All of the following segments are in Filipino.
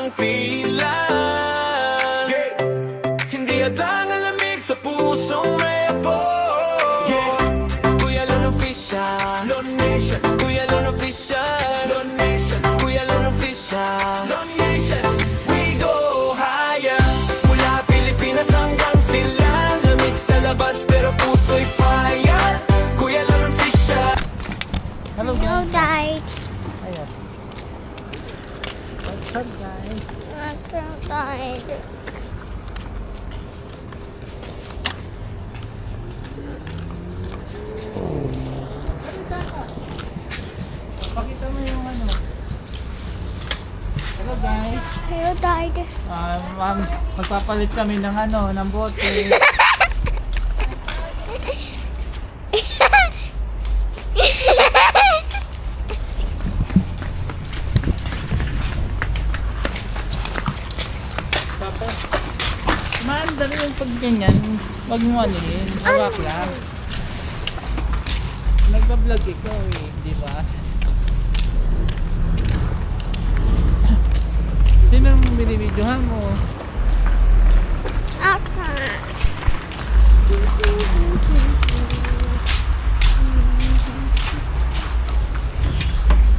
kang freelance. Yeah. Hindi hadlang ang lamig sa pusong may apoy. Yeah. Kuya Lon Official, Lon Nation. Kuya Lon Official, Lon Nation. Kuya Lon Official, Lon Nation. We go higher. Mula Pilipinas hanggang Finland. Lamig sa labas pero puso'y fire. Kuya Lon Official. Hello You guys. died. Ayan. What's up guys? You died. Pakita mo yung ano. Hello guys. You died. Magpapalit kami ng ano, ng bote. Tapos, dali yung pag ganyan. Wag mo ano yun. Hawak lang. Nagbablog ikaw eh, di ba? Sino ang binibidyohan mo? Aka.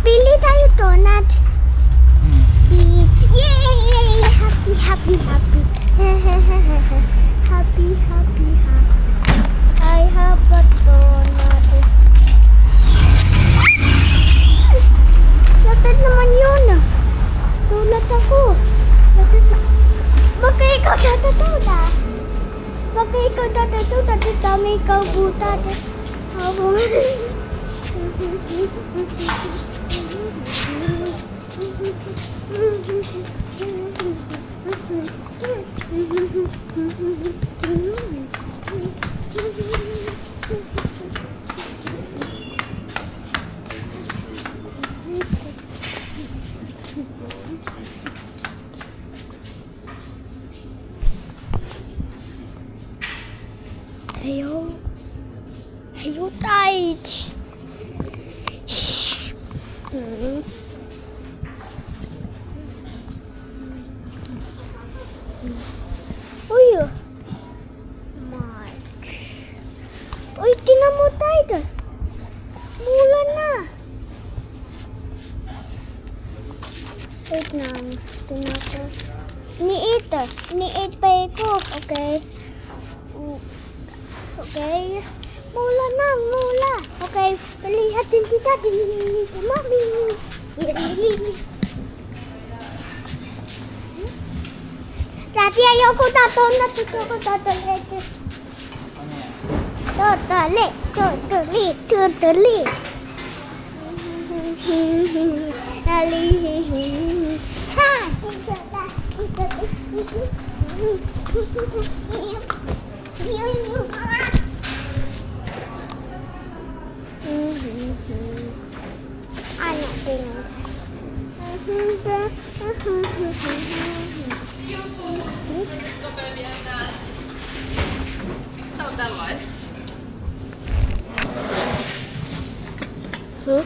Pili tayo donut. Yay! Happy, happy, happy. Happy, happy, happy. I have a donut. Latat naman yun. Tulat ako. Baka ikaw tatatulat. Baka ikaw tatatulat. Dami ikaw butat. Ayo. Ayo tight. Uy. March. Uy, tinan mo tayo. Bulan na. Wait lang. Tingnan ko. Ni-8 pa ako. Okay. Okay. Mula na, mula. Okay. Palihat din kita. Dinili ko, mami. Tapi ayoko tatonat. Ayoko tatolit. Ano yan? Totally. Ha! Ano tingin? Huh?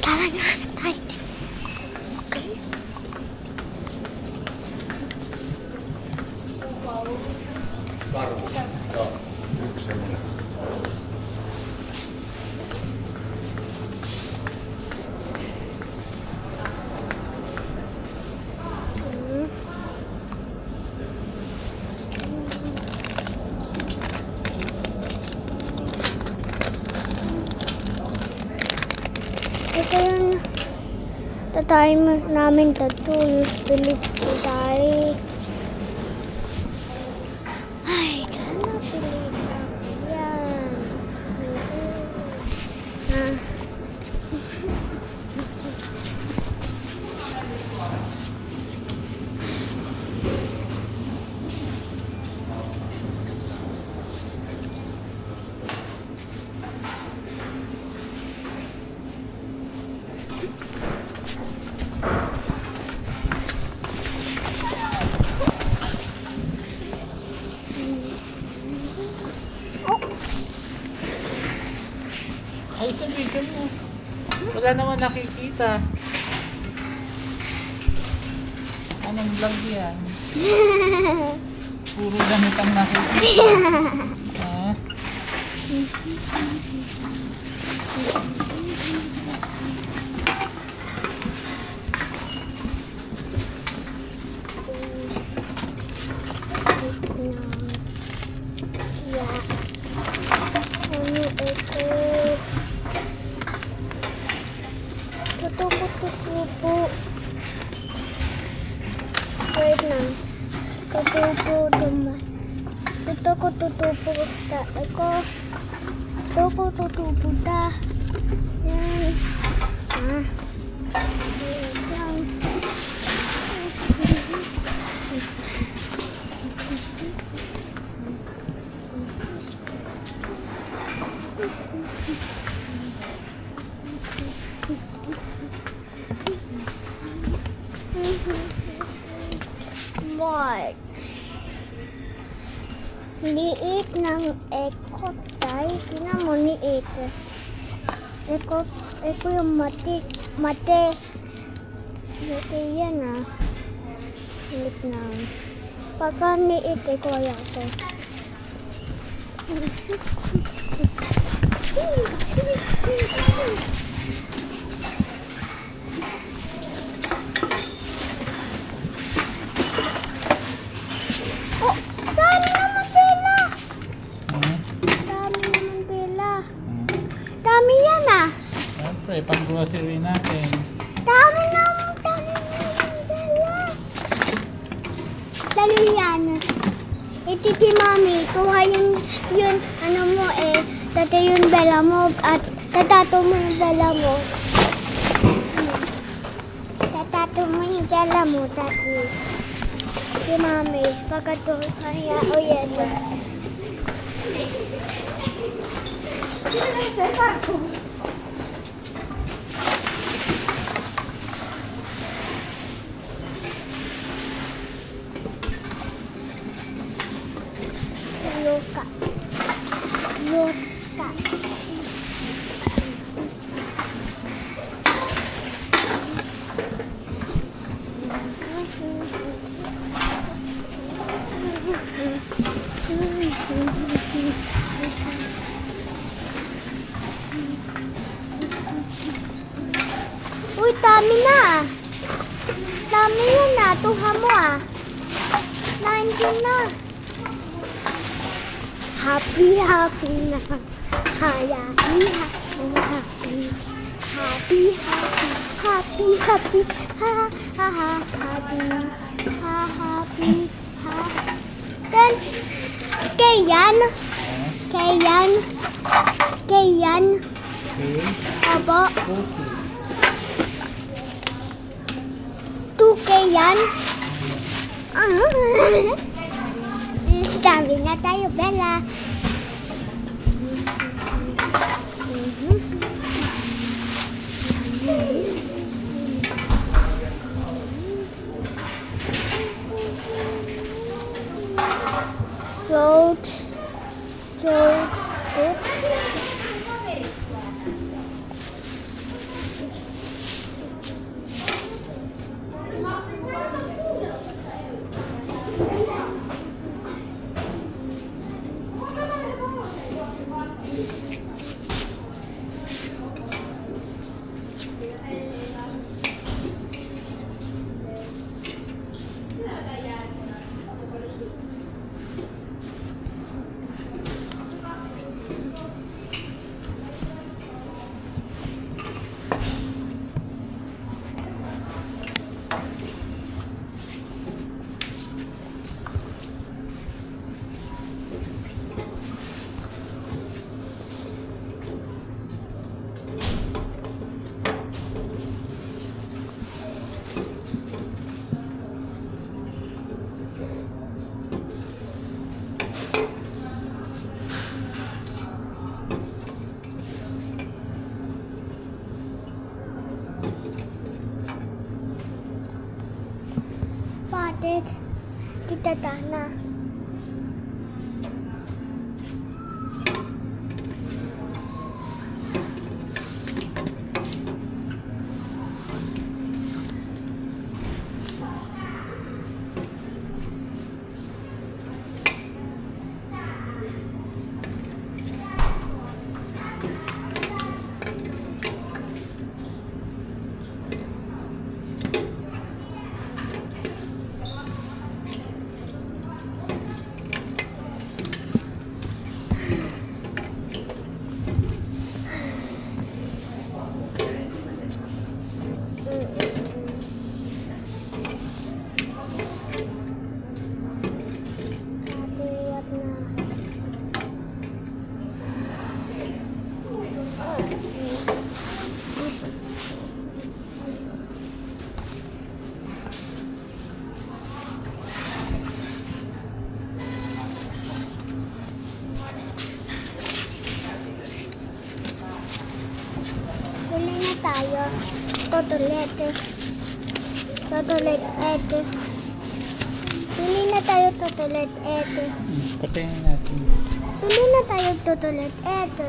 Talangan tayo. Okay. Ito yung tatay namin tattoo. Pilit ko tayo. Ay, kaya pilit ako yan. Ayos ang video mo. Wala naman nakikita. Anong vlog yan? Puro damit ang nakikita. Ha? Tutupo. Wait lang. Tutupo naman. Tutupo ta. Tutupo ta. Yan. Wait lang. March. Liit ng eko tayo. Tingnan mo, liit. Eko yung mate. Mate yan ah. Liit na. Pagka liit, eko yan ito. Oh, dami naman pela. Dami naman pela. Dami yan ah. Siyempre, pang-grocery natin. Dami naman pela. Dalo yan. Ito si Mami, kuha yun, ano mo eh, dati yung bela mo at tatato mo yung bela mo. Tatato mo yung bela mo, dati. Si Mami, pagkato kaya o yan. Luka. Uy, dami na. Dami yan na. Tuha mo ah. Nandiyan na. Happy na. Happy. Happy. Then, Kayan. Okay. Abo. Okay. 2K yan. Sabi na tayo, Bella. Goat. Patit. Kita tanah. totolete. Totolete. Pili na tayo totolete. Patayin natin. Pili na tayo totolete.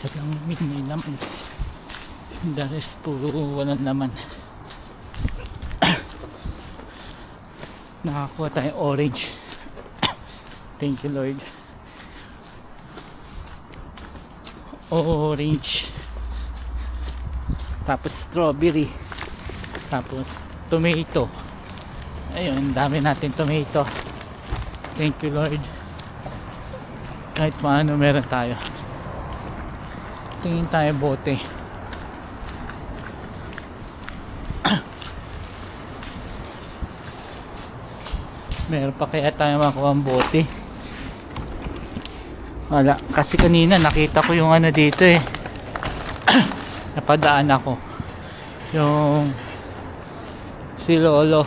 Isa lang may laman. The rest puro walang laman. Nakakuha tayong orange. Thank you Lord. Orange. Tapos strawberry. Tapos tomato. Ayun, dami natin tomato. Thank you Lord. Kahit paano meron tayo. Tingin tayo bote. Meron pa kaya tayo makuha ang bote? Wala. Kasi kanina nakita ko yung ano dito eh. Napadaan ako. Yung si Lolo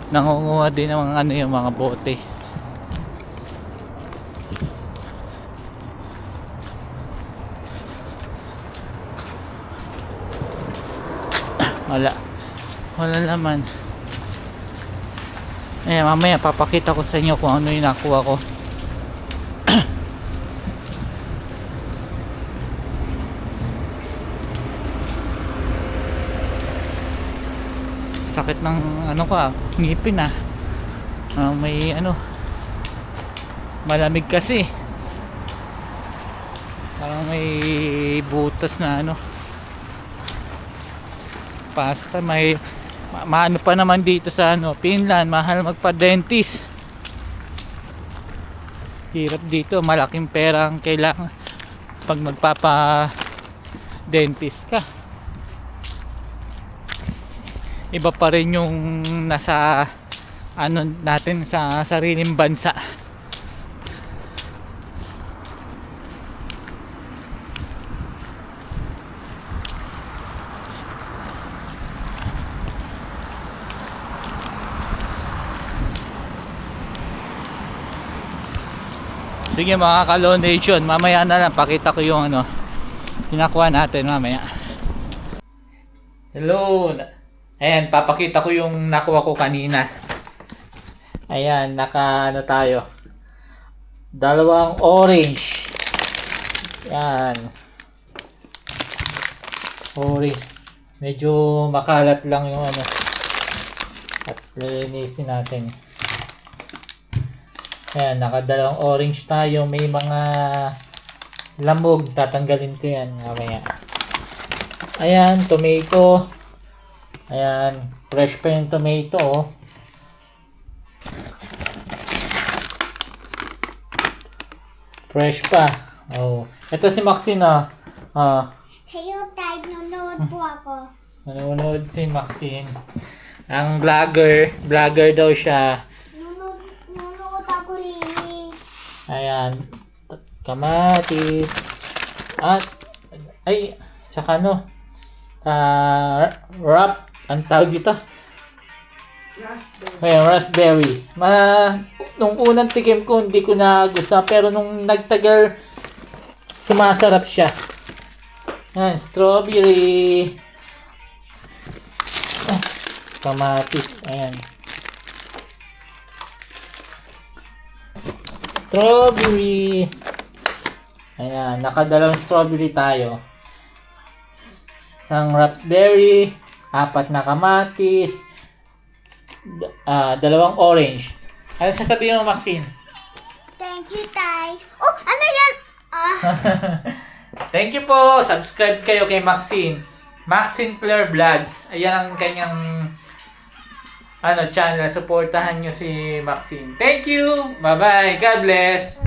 nangunguha din ng mga ano yung mga bote. Wala naman. Mamaya papakita ko sa inyo kung ano yung nakuha ko. Sakit ng ano ko ngipin may ano, malamig kasi. Parang may butas na ano. Pasta may maano pa naman dito sa ano, Finland, mahal magpa-dentist. Hirap dito, malaking pera ang kailangan pag magpapa-dentist ka. Iba pa rin yung nasa ano natin sa sariling bansa. Sige mga Kalon Nation, mamaya na lang pakita ko yung ano pinakuha natin mamaya. Hello. Ayan, papakita ko yung nakuha ko kanina. Ayan, naka ano tayo. Dalawang orange. Yan. Orange. Medyo makalat lang yung ano. At lilinisin natin. Ayan, nakadalawang orange tayo. May mga lamog. Tatanggalin ko yan mamaya. Ayan, tomato. Ayan, fresh pa yung tomato, oh. Fresh pa. Oh. Ito si Maxine, oh. Hello, Tay. Nanonood po ako. Nanonood si Maxine. Ang vlogger daw siya. Nanonood ako, Lily. Ayan, kamatis. At, ay, saka no, wrap, ang tawag dito? Ayan, raspberry. Nung unang tikim ko, hindi ko na gusto. Pero nung nagtagal, sumasarap siya. Ayan, strawberry. Ah, kamatis. Ayan. Strawberry. Ayan, nakadalawang strawberry tayo. Isang raspberry, 4 na kamatis, dalawang orange. Ano sasabihin mo, Maxine? Thank you, Tay. Oh, ano yan? Thank you po. Subscribe kayo kay Maxine. Maxine Claire Vlogs. Ayan ang kanyang channel. Supportahan nyo si Maxine. Thank you. Bye-bye. God bless.